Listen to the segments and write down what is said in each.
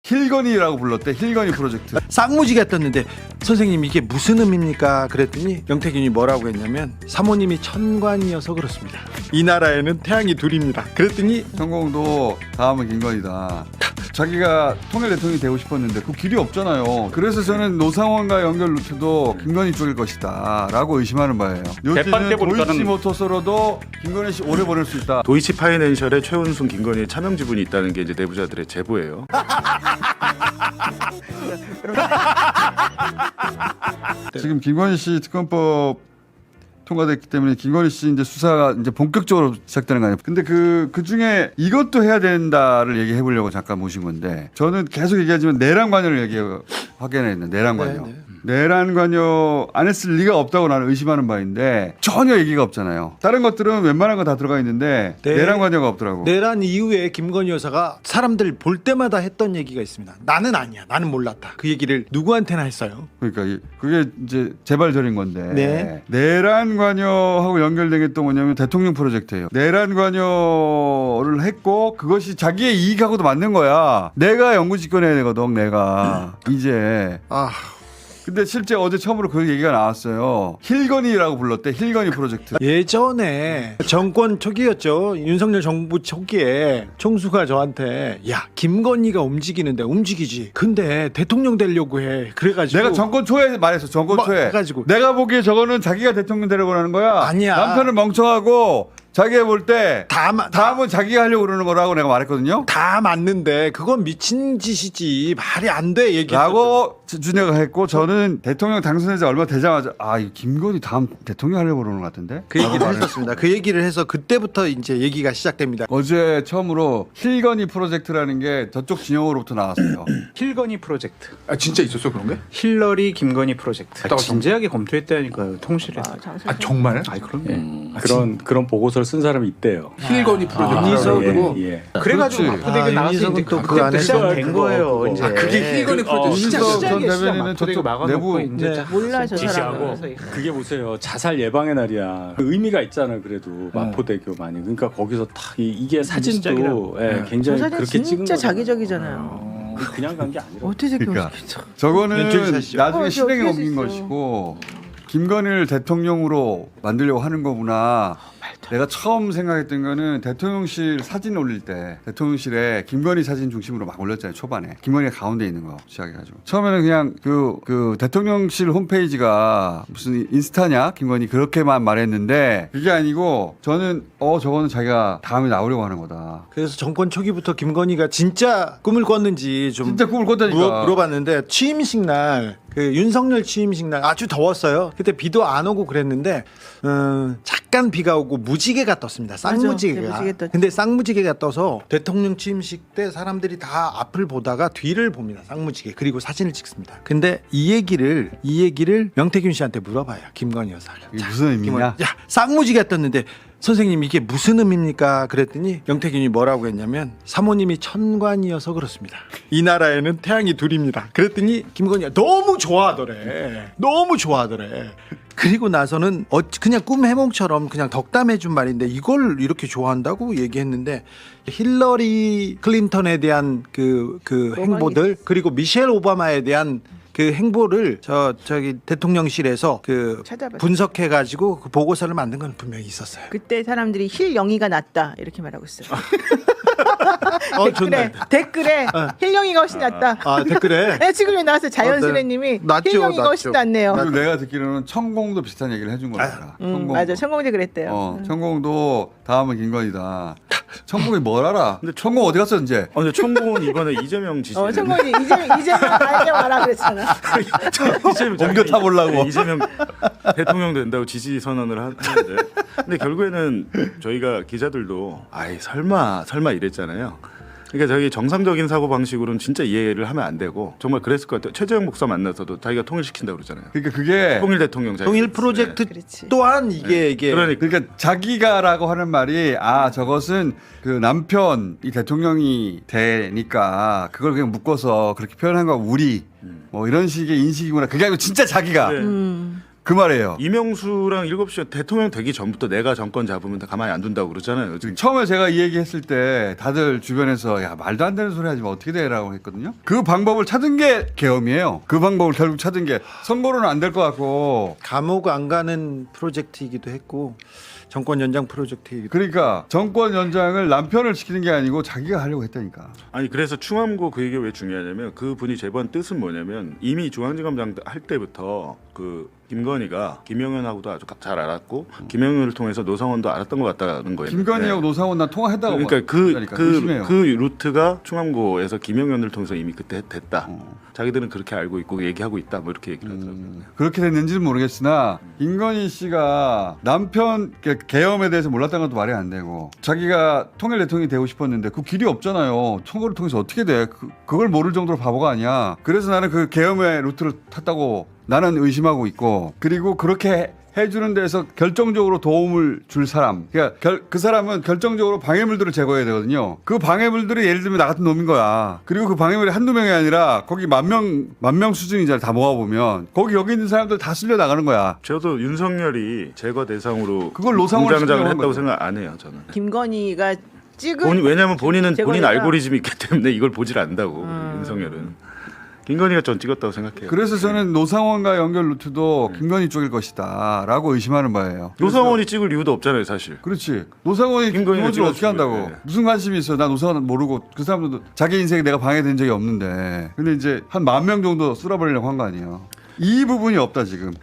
힐건이라고 불렀대. 힐건이 프로젝트. 쌍무지개 떴는데 선생님 이게 무슨 의미입니까? 그랬더니 명태균이 뭐라고 했냐면 사모님이 천관이어서 그렇습니다. 이 나라에는 태양이 둘입니다. 그랬더니 천공도 다음은 김건희다. 자기가 통일 대통령이 되고 싶었는데 그 길이 없잖아요. 그래서 저는 노상원과 연결 루트도 김건희 쪽일 것이다 라고 의심하는 바예요. 대판 때 요즘은 보니까는 도이치모터스로도 김건희 씨 오래 보낼 수 있다. 도이치 파이낸셜에 최은순, 김건희의 차명 지분이 있다는 게 이제 내부자들의 제보예요. 지금 김건희 씨 특검법 통과됐기 때문에 김건희 씨 이제 수사가 이제 본격적으로 시작되는 거 아니에요. 근데 그 중에 이것도 해야 된다를 얘기해 보려고 잠깐 모신 건데 저는 계속 얘기하지만 내란 관여를 확인했는데 내란 관여. 내란 관여 안 했을 리가 없다고 나는 의심하는 바인데 전혀 얘기가 없잖아요. 다른 것들은 웬만한 거 다 들어가 있는데 내란 관여가 없더라고. 내란 이후에 김건희 여사가 사람들 볼 때마다 했던 얘기가 있습니다. 나는 아니야. 나는 몰랐다. 그 얘기를 누구한테나 했어요. 그러니까 그게 이제 재발절인 건데 네. 내란 관여하고 연결된 게 또 뭐냐면 대통령 프로젝트예요. 내란 관여를 했고 그것이 자기의 이익하고도 맞는 거야. 내가 영구 집권해야 되거든. 내가 이제 근데 실제 어제 처음으로 그 얘기가 나왔어요. 힐건이라고 불렀대. 힐건이 프로젝트. 예전에 정권 초기였죠. 윤석열 정부 초기에 총수가 저한테 야 김건희가 움직이는데 움직이지. 근데 대통령 되려고 해. 그래가지고 내가 정권 초에 말했어. 정권 초에. 해가지고 내가 보기에 저거는 자기가 대통령 되려고 하는 거야. 아니야. 남편은 멍청하고 자기가 볼 때 다음은 자기가 하려고 그러는 거라고 내가 말했거든요. 다 맞는데 그건 미친 짓이지. 말이 안 돼. 얘기했어. 라고 준혁가 했고 저는 대통령 당선되자 얼마 되자마자 이 김건희 다음 대통령 하려고 그러는 것 같은데. 그 얘기를 했었습니다. 그 얘기를 해서 그때부터 이제 얘기가 시작됩니다. 어제 처음으로 힐건이 프로젝트라는 게 저쪽 진영으로부터 나왔어요. 힐건이 프로젝트. 아 진짜 있었어 그런 게? 힐러리 김건희 프로젝트. 진지하게 검토했다니까요 통실에. 아 정말? 아니 그럼요. 그런 보고서를 쓴 사람이 있대요. 힐건이 프로젝트. 윤희석은 그래가지고 그렇지. 마포대교 나왔을 때 또 그때 안에 시작된 거예요. 이제. 그게 힐건이 프로젝트. 윤희석 전 시작이야, 대변인은 저쪽 내부 이제 몰라 저 지시하고 사람은. 그게 보세요. 자살 예방의 날이야. 그 의미가 있잖아요. 그래도 마포대교 많이. 그러니까 거기서 딱 이게 사진도 굉장히 저 사진 그렇게 찍은 진짜 거잖아요. 자기적이잖아요. 그냥 간 게 아니라. 어떻게 그러니까. 그렇게 저거는 연출 사시죠. 나중에 실행에 어떻게 옮긴 했어. 것이고 김건희를 대통령으로 만들려고 하는 거구나. 내가 처음 생각했던 거는 대통령실 사진 올릴 때 대통령실에 김건희 사진 중심으로 막 올렸잖아요. 초반에 김건희가 가운데 있는 거 시작해가지고 처음에는 그냥 그 대통령실 홈페이지가 무슨 인스타냐 김건희 그렇게만 말했는데 그게 아니고 저는 저거는 자기가 다음에 나오려고 하는 거다. 그래서 정권 초기부터 김건희가 진짜 꿈을 꿨는지 좀 진짜 꿈을 꿨다니까. 물어봤는데 취임식 날 그 윤석열 취임식 날 아주 더웠어요. 그때 비도 안 오고 그랬는데 잠깐 비가 오고 무지개가 떴습니다. 쌍무지개가. 맞아, 무지개 떴지. 근데 쌍무지개가 떠서 대통령 취임식 때 사람들이 다 앞을 보다가 뒤를 봅니다. 쌍무지개. 그리고 사진을 찍습니다. 근데 이 얘기를 명태균 씨한테 물어봐요. 김건희 여사가. 이게 무슨 의미냐? 야 쌍무지개 떴는데 선생님 이게 무슨 의미입니까? 그랬더니 명태균이 뭐라고 했냐면 사모님이 천관이어서 그렇습니다. 이 나라에는 태양이 둘입니다. 그랬더니 김건희가 너무 좋아하더래. 그리고 나서는 그냥 꿈 해몽처럼 그냥 덕담해준 말인데 이걸 이렇게 좋아한다고 얘기했는데 힐러리 클린턴에 대한 그 행보들 그리고 미셸 오바마에 대한 그 행보를 저기 대통령실에서 찾아봤어요. 분석해가지고 그 보고서를 만든 건 분명히 있었어요. 그때 사람들이 힐 영희가 낫다 이렇게 말하고 있어요. 좋네. 댓글에 힐 영희가 훨씬 낫다. 댓글에 네, 지금 나왔어요. 자연스레님이 낫죠, 힐 영희가 훨씬 낫네요. 그리고 내가 듣기로는 천공도 비슷한 얘기를 해준 거야. 맞아, 천공대 그랬대요. 천공도 다음은 김건희다. 천공이 뭘 알아? 근데 천공 어디 갔어 이제? 근데 천공은 이번에 이재명 지지. 천공이 이재명 알게 와라 그랬잖아. 옮겨 타보려고. 이재명 대통령 된다고 지지 선언을 하는데 근데 결국에는 저희가 기자들도 설마 이랬잖아요. 그러니까 저희 정상적인 사고 방식으로는 진짜 이해를 하면 안 되고 정말 그랬을 것 같아요. 최재형 목사 만나서도 자기가 통일시킨다고 그러잖아요. 그러니까 그게 통일 대통령 통일 프로젝트 그렇지. 또한 이게 그러니까 자기가라고 하는 말이 저것은 그 남편이 대통령이 되니까 그걸 그냥 묶어서 그렇게 표현한 거 우리 뭐 이런 식의 인식이구나. 그게 아니고 진짜 자기가. 그 말이에요. 이명수랑 7시 대통령 되기 전부터 내가 정권 잡으면 다 가만히 안 둔다고 그러잖아요. 지금 처음에 제가 이 얘기 했을 때 다들 주변에서 야 말도 안 되는 소리 하지 마 어떻게 돼라고 했거든요. 그 방법을 찾은 게 계엄이에요. 그 방법을 결국 찾은 게 선거로는 안 될 것 같고 감옥 안 가는 프로젝트이기도 했고 정권 연장 프로젝트이기도 그러니까 정권 연장을 남편을 시키는 게 아니고 자기가 하려고 했다니까. 아니 그래서 충암고 그 얘기가 왜 중요하냐면 그 분이 제보한 뜻은 뭐냐면 이미 중앙지검장 할 때부터 그 김건희가 김영현하고도 아주 잘 알았고 김영현을 통해서 노상원도 알았던 것 같다는 거예요. 김건희하고 노상원 난 통화했다고 그러니까 의심해요. 그 루트가 충암고에서 김영현을 통해서 이미 그때 됐다. 자기들은 그렇게 알고 있고 얘기하고 있다. 뭐 이렇게 얘기를 하더라고요. 그렇게 됐는지는 모르겠으나 김건희 씨가 남편 계엄에 대해서 몰랐다는 것도 말이 안 되고 자기가 통일 대통령이 되고 싶었는데 그 길이 없잖아요. 선거를 통해서 어떻게 돼? 그걸 모를 정도로 바보가 아니야. 그래서 나는 그 계엄의 루트를 탔다고 나는 의심하고 있고 그리고 그렇게 해주는 데서 결정적으로 도움을 줄 사람 그러니까 그 사람은 결정적으로 방해물들을 제거해야 되거든요. 그 방해물들이 예를 들면 나 같은 놈인 거야. 그리고 그 방해물이 한두 명이 아니라 거기 만 명 수준이잖아. 다 모아보면 거기 여기 있는 사람들 다 쓸려 나가는 거야. 저도 윤석열이 제거 대상으로 그걸 노상원을 공장장을 시키려고 했다고 한 생각 안 해요. 저는. 김건희가 찍은 왜냐하면 본인 제거해서 알고리즘이 있기 때문에 이걸 보질 않는다고 윤석열은. 김건희가 전 찍었다고 생각해요. 그래서 저는 노상원과 연결 루트도 김건희 쪽일 것이다라고 의심하는 바예요. 노상원이 찍을 이유도 없잖아요, 사실. 그렇지. 노상원이 김건희가 김건희를 어떻게 한다고? 찍어주고, 네. 무슨 관심이 있어? 나 노상원 모르고 그 사람들도 자기 인생에 내가 방해된 적이 없는데. 근데 이제 한 10,000명 정도 쓸어버리려고 한 거 아니에요. 이 부분이 없다 지금.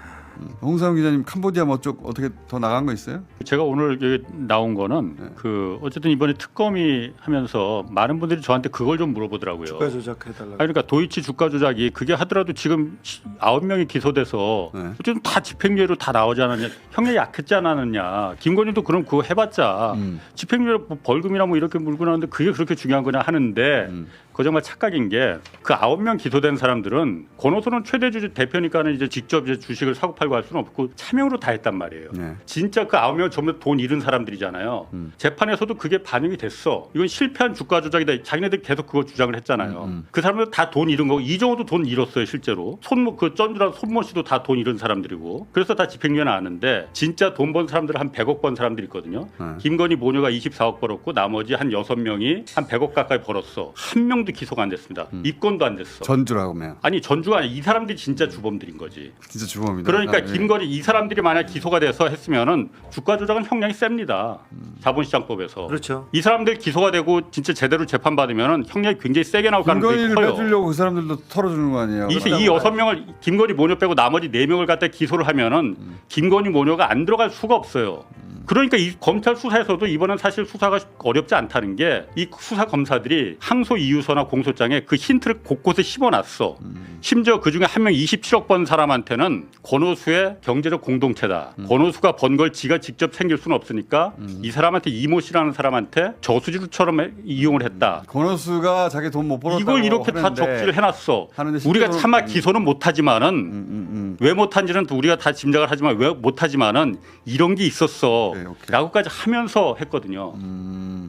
홍사훈 기자님 캄보디아 뭐 쪽 어떻게 더 나간 거 있어요? 제가 오늘 여기 나온 거는 그 어쨌든 이번에 특검이 하면서 많은 분들이 저한테 그걸 좀 물어보더라고요. 주가 조작해달라고. 아니, 그러니까 도이치 주가 조작이 그게 하더라도 지금 9명이 기소돼서 네. 어쨌든 다 집행유예로 다 나오지 않았냐. 형량이 약했지 않았느냐. 김건희도 그럼 그거 해봤자 집행유예 뭐 벌금이나 뭐 이렇게 물고 나오는데 그게 그렇게 중요한 거냐 하는데 그거 정말 착각인 게 그 9명 기소된 사람들은 권오수는 최대 주주 대표니까는 이제 직접 이제 주식을 사고 팔고 할 수는 없고 차명으로 다 했단 말이에요. 네. 진짜 그 9명 전부 다 돈 잃은 사람들이잖아요. 재판에서도 그게 반영이 됐어. 이건 실패한 주가 조작이다. 자기네들 계속 그거 주장을 했잖아요. 그 사람들 다 돈 잃은 거고 이정호도 돈 잃었어요 실제로. 손모 그 쩐주랑 손모 씨도 다 돈 잃은 사람들이고. 그래서 다 집행유예 나왔는데 진짜 돈 번 사람들은 한 100억 번 사람들이 있거든요. 김건희 모녀가 24억 벌었고 나머지 한 6명이 한 100억 가까이 벌었어. 한 명도 기소가 안 됐습니다. 입건도 안 됐어. 전주라고 하면 아니 전주가 아니라 이 사람들이 진짜 주범들인 거지. 진짜 주범이다. 그러니까 아, 예. 김건희 이 사람들이 만약 기소가 돼서 했으면은 주가 조작은 형량이 셉니다. 자본시장법에서. 그렇죠. 이 사람들 기소가 되고 진짜 제대로 재판 받으면은 형량이 굉장히 세게 나올 가능성이 김건희를 커요. 빼주려고 그 사람들도 털어주는 거 아니에요? 이 6명을 김건희 모녀 빼고 나머지 4명을 갖다 기소를 하면은 김건희 모녀가 안 들어갈 수가 없어요. 그러니까 이 검찰 수사에서도 이번엔 사실 수사가 어렵지 않다는 게 이 수사 검사들이 항소 이유서나 공소장에 그 힌트를 곳곳에 심어놨어. 심지어 그중에 한 명 27억 번 사람한테는 권오수의 경제적 공동체다. 권오수가 번 걸 지가 직접 챙길 수는 없으니까 이 사람한테 이모 씨라는 사람한테 저수지처럼 이용을 했다. 권오수가 자기 돈 못 벌었다고 이걸 이렇게 다 하는데 적시를 해놨어. 하는데 우리가 실제로는- 차마 기소는 못하지만은 왜 못한지는 우리가 다 짐작을 하지만 왜 못하지만은 이런 게 있었어. 오케이. 라고까지 하면서 했거든요.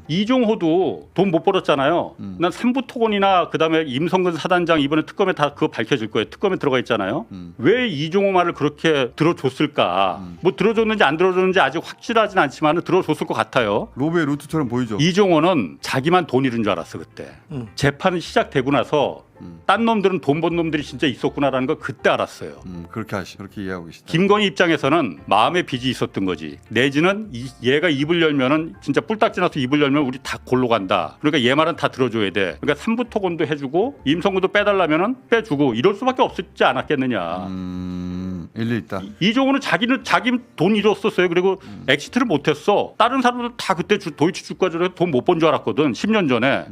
이종호도 돈 못 벌었잖아요. 난 삼부토건이나 그다음에 임성근 사단장 이번에 특검에 다 그거 밝혀질 거예요. 특검에 들어가 있잖아요. 왜 이종호 말을 그렇게 들어줬을까? 뭐 들어줬는지 안 들어줬는지 아직 확실하진 않지만 들어줬을 것 같아요. 로베의 루트처럼 보이죠. 이종호는 자기만 돈 잃은 줄 알았어 그때. 재판이 시작되고 나서 딴 놈들은 돈 번 놈들이 진짜 있었구나라는 걸 그때 알았어요. 그렇게 이해하고 계시다. 김건희 입장에서는 마음의 빚이 있었던 거지. 내지는 얘가 입을 열면은 진짜 뿔딱 지나서 입을 열면 우리 다 골로 간다. 그러니까 얘 말은 다 들어줘야 돼. 그러니까 삼부토건도 해주고 임성근도 빼달라면은 빼주고 이럴 수밖에 없었지 않았겠느냐. 일리 있다. 이종호는 자기 돈 잃었었어요. 그리고 엑시트를 못했어. 다른 사람들 다 그때 도이치 주가조작에 돈 못 번 줄 알았거든. 10년 전에.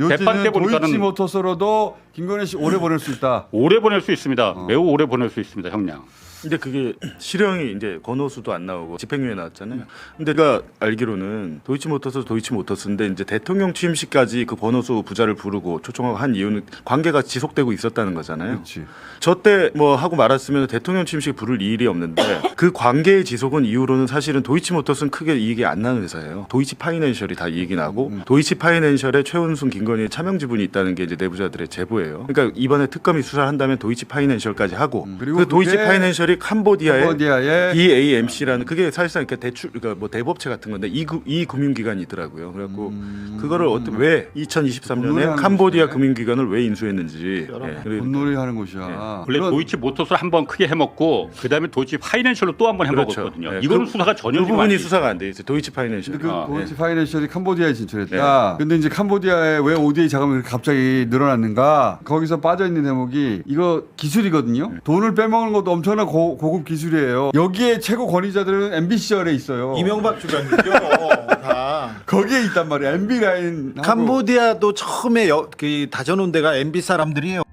재판 때 요즘은 보니까는 도이치모터스로도 김건희 씨 오래 보낼 수 있다. 오래 보낼 수 있습니다. 매우 오래 보낼 수 있습니다, 형량. 근데 그게 실형이 이제 권오수도 안 나오고 집행유예 나왔잖아요. 근데 내가 알기로는 도이치모터스인데 이제 대통령 취임식까지 그 권오수 부자를 부르고 초청하고 한 이유는 관계가 지속되고 있었다는 거잖아요. 그렇지. 저 때 뭐 하고 말았으면 대통령 취임식 부를 일이 없는데 그 관계의 지속은 이후로는 사실은 도이치모터스는 크게 이익이 안 나는 회사예요. 도이치파이낸셜이 다 이익이 나고 도이치파이낸셜에 최은순, 김건희의 차명 지분이 있다는 게 이제 내부자들의 제보예요. 그러니까 이번에 특검이 수사를 한다면 도이치파이낸셜까지 하고 그리고 그 그게 도이치파이낸셜 파이낸셜이 캄보디아의 캄보디아의 DAMC라는 그게 사실상 이렇게 대출 그러니까 뭐 대법체 같은 건데 이 금융기관이 있더라고요. 그래갖고 그거를 왜 2023년에 본놀이하는 캄보디아 곳이네. 금융기관을 왜 인수했는지 그리고 본놀이 하는 곳이야. 원래 그런- 도이치 모터스를 한번 크게 해먹고 그다음에 도이치 파이낸셜로 또 한번 해먹었거든요. 네, 이거는 그- 수사가 전혀 그 지금 부분이 안 돼 수사가 안 돼 있어요. 도이치 파이낸셜. 근데 그 아, 도이치 파이낸셜이 캄보디아에 진출했다. 근데 이제 캄보디아에 왜 ODA 자금이 그렇게 갑자기 늘어났는가? 거기서 빠져 있는 대목이 이거 기술이거든요. 돈을 빼먹는 것도 엄청난 고급 기술이에요. 여기에 최고 권위자들은 MB 시절에 있어요. 이명박 주변이죠. 다. 거기에 있단 말이야. MB 라인. 캄보디아도 처음에 그 다져놓은 데가 MB 사람들이에요.